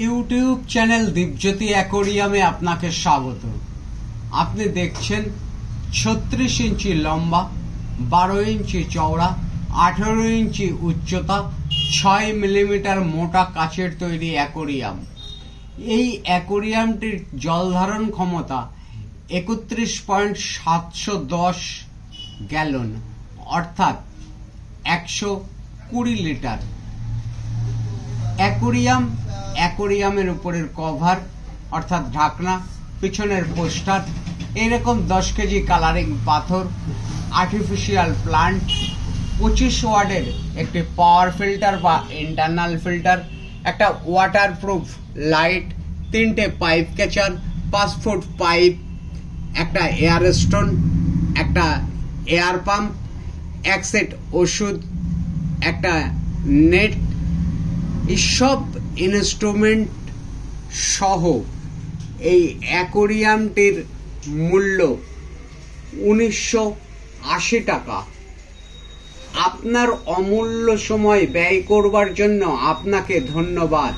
YouTube channel Dipjyoti অ্যাকোরিয়ামে আপনাকে স্বাগত। আপনি দেখছেন 36 ইঞ্চি লম্বা, 12 ইঞ্চি চওড়া, 18 ইঞ্চি উচ্চতা, 6 মিলিমিটার মোটা কাচের তৈরি অ্যাকোরিয়াম। এই অ্যাকোরিয়ামটির জলধারণ ক্ষমতা 31.710 গ্যালন অর্থাৎ 120 লিটার। অ্যাকোরিয়ামের উপরের কভার অর্থাৎ ঢাকনা, পিছনের পোস্টার, এরকম 10 কেজি কালারিং পাথর, আর্টিফিশিয়াল প্লান্ট, 25 ওয়াটের একটি পাওয়ার ফিল্টার বা ইন্টারনাল ফিল্টার, একটা ওয়াটারপ্রুফ লাইট, 3টে পাইপ ক্যাচার, 5 ফুট পাইপ, একটা এয়ার স্টোন, একটা এয়ার পাম্প, এক সেট ওষুধ, একটা নেট, এইসব ইনস্ট্রুমেন্ট সহ এই অ্যাকোরিয়ামটির মূল্য 1980 টাকা। আপনার অমূল্য সময় ব্যয় করবার জন্য আপনাকে ধন্যবাদ।